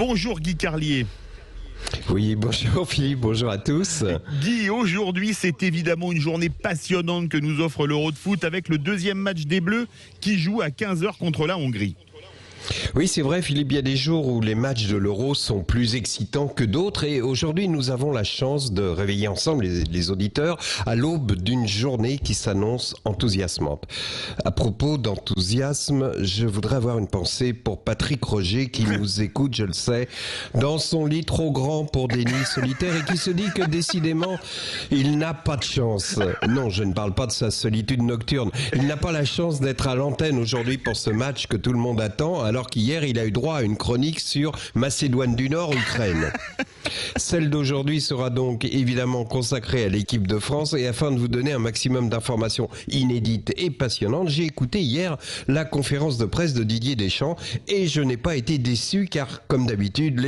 Bonjour Guy Carlier. Oui, bonjour Philippe, bonjour à tous. Guy, aujourd'hui c'est évidemment une journée passionnante que nous offre l'Euro de foot avec le deuxième match des Bleus qui joue à 15h contre la Hongrie. Oui, c'est vrai Philippe, il y a des jours où les matchs de l'Euro sont plus excitants que d'autres et aujourd'hui nous avons la chance de réveiller ensemble les auditeurs à l'aube d'une journée qui s'annonce enthousiasmante. À propos d'enthousiasme, je voudrais avoir une pensée pour Patrick Roger qui nous écoute, je le sais, dans son lit trop grand pour des nuits solitaires et qui se dit que décidément il n'a pas de chance. Non, je ne parle pas de sa solitude nocturne. Il n'a pas la chance d'être à l'antenne aujourd'hui pour ce match que tout le monde attend, alors qu'hier, il a eu droit à une chronique sur Macédoine du Nord, Ukraine. Celle d'aujourd'hui sera donc évidemment consacrée à l'équipe de France et afin de vous donner un maximum d'informations inédites et passionnantes, j'ai écouté hier la conférence de presse de Didier Deschamps et je n'ai pas été déçu car, comme d'habitude,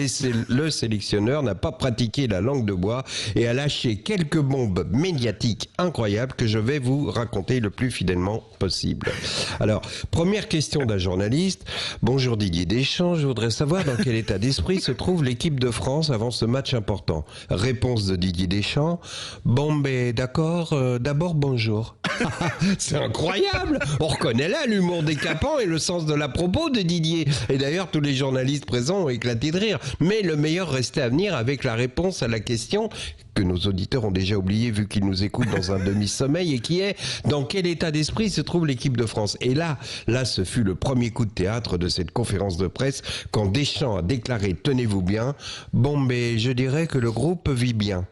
le sélectionneur n'a pas pratiqué la langue de bois et a lâché quelques bombes médiatiques incroyables que je vais vous raconter le plus fidèlement possible. Alors, première question d'un journaliste. Bonjour Didier Deschamps, je voudrais savoir dans quel état d'esprit se trouve l'équipe de France avant ce match important. Réponse de Didier Deschamps. Bon, ben d'accord, d'abord bonjour. C'est incroyable. On reconnaît là l'humour décapant et le sens de la propos de Didier. Et d'ailleurs, tous les journalistes présents ont éclaté de rire. Mais le meilleur restait à venir avec la réponse à la question que nos auditeurs ont déjà oublié vu qu'ils nous écoutent dans un demi-sommeil et qui est dans quel état d'esprit se trouve l'équipe de France. Et là, ce fut le premier coup de théâtre de cette conférence de presse quand Deschamps a déclaré, tenez-vous bien, bon mais je dirais que le groupe vit bien.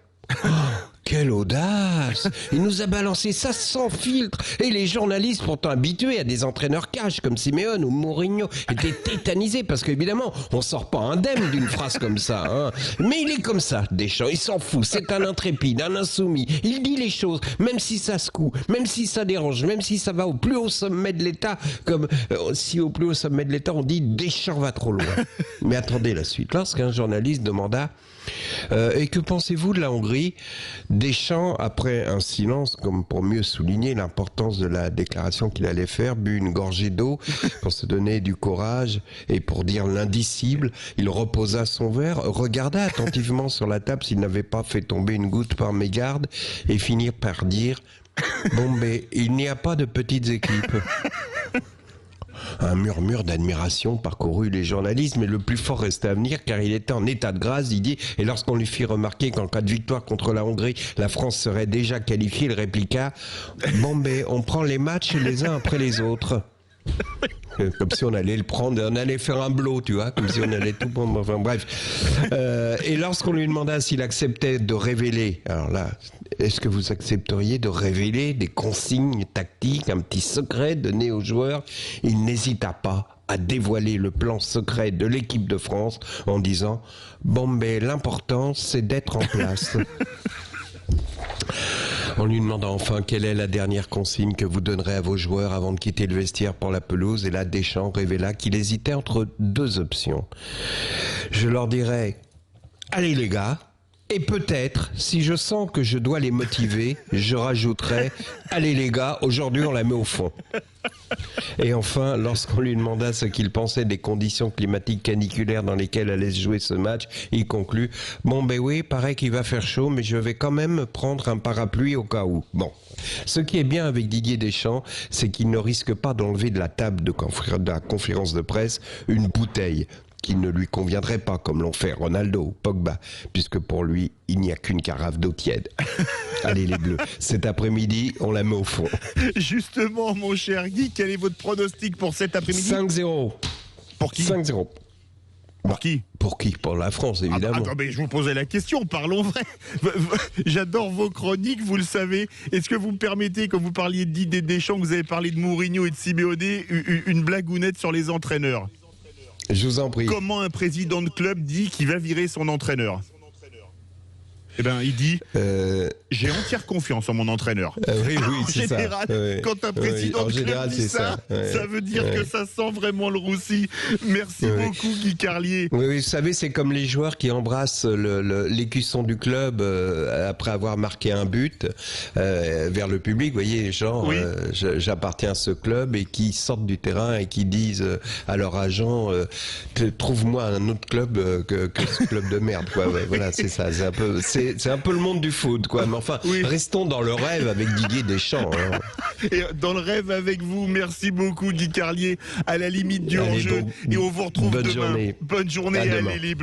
Quelle audace! Il nous a balancé ça sans filtre. Et les journalistes, pourtant habitués à des entraîneurs cash comme Simeone ou Mourinho, étaient tétanisés parce qu'évidemment, on sort pas indemne d'une phrase comme ça. Hein. Mais il est comme ça, Deschamps. Il s'en fout. C'est un intrépide, un insoumis. Il dit les choses, même si ça secoue, même si ça dérange, même si ça va au plus haut sommet de l'État, comme si au plus haut sommet de l'État, on dit Deschamps va trop loin. Mais attendez la suite. Lorsqu'un journaliste demanda et que pensez-vous de la Hongrie? Deschamps, après un silence, comme pour mieux souligner l'importance de la déclaration qu'il allait faire, but une gorgée d'eau pour se donner du courage et pour dire l'indicible. Il reposa son verre, regarda attentivement sur la table s'il n'avait pas fait tomber une goutte par mégarde et finir par dire « Bon, mais il n'y a pas de petites équipes ». Un murmure d'admiration parcourut les journalistes, mais le plus fort restait à venir car il était en état de grâce, Didier, et lorsqu'on lui fit remarquer qu'en cas de victoire contre la Hongrie, la France serait déjà qualifiée, il répliqua « Bon ben, on prend les matchs les uns après les autres ». Comme si on allait le prendre, on allait faire un blow, tu vois, comme si on allait tout prendre, enfin bref. Et lorsqu'on lui demanda s'il acceptait de révéler, alors là, est-ce que vous accepteriez de révéler des consignes tactiques, un petit secret donné aux joueurs? Il n'hésita pas à dévoiler le plan secret de l'équipe de France en disant « Bon, mais l'important, c'est d'être en place ». On lui demanda enfin quelle est la dernière consigne que vous donnerez à vos joueurs avant de quitter le vestiaire pour la pelouse. Et là, Deschamps révéla qu'il hésitait entre deux options. Je leur dirais, allez les gars, et peut-être, si je sens que je dois les motiver, je rajouterai, allez les gars, aujourd'hui on la met au fond. Et enfin, lorsqu'on lui demanda ce qu'il pensait des conditions climatiques caniculaires dans lesquelles allait se jouer ce match, il conclut « Bon ben oui, paraît qu'il va faire chaud, mais je vais quand même prendre un parapluie au cas où. » Bon, ce qui est bien avec Didier Deschamps, c'est qu'il ne risque pas d'enlever de la table de la conférence de presse une bouteille qui ne lui conviendrait pas, comme l'ont fait Ronaldo ou Pogba, puisque pour lui, il n'y a qu'une carafe d'eau tiède. Allez les Bleus, cet après-midi, on la met au fond. Justement, mon cher Guy, quel est votre pronostic pour cet après-midi? 5-0. Pour qui? 5-0. Pour qui? Pour qui? Pour la France, évidemment. Attends, mais je vous posais la question, parlons vrai. J'adore vos chroniques, vous le savez. Est-ce que vous me permettez, quand vous parliez de Didier Deschamps, que vous avez parlé de Mourinho et de Simeone, une blagounette sur les entraîneurs? Je vous en prie. Comment un président de club dit qu'il va virer son entraîneur? Eh ben, il dit Euh, j'ai entière confiance en mon entraîneur. oui, En c'est ça. général, Ouais. quand un président En de club général, dit c'est ça, ça. Ouais. ça veut dire que ça sent vraiment le roussi. Merci Ouais. beaucoup, Guy Carlier. Oui, vous savez, c'est comme les joueurs qui embrassent l'écusson du club après avoir marqué un but vers le public. Vous voyez, genre, Oui. j'appartiens à ce club et qui sortent du terrain et qui disent à leur agent, trouve-moi un autre club que ce club de merde. Quoi. Ouais, voilà, c'est ça. C'est un peu le monde du foot, quoi. Mais enfin, Oui. restons dans le rêve avec Didier Deschamps. Hein. Et dans le rêve avec vous, merci beaucoup, Guy Carlier, à la limite du Allez, hors-jeu. bon- Et on vous retrouve bonne demain. journée. Bonne journée, À demain. allez les Bleus.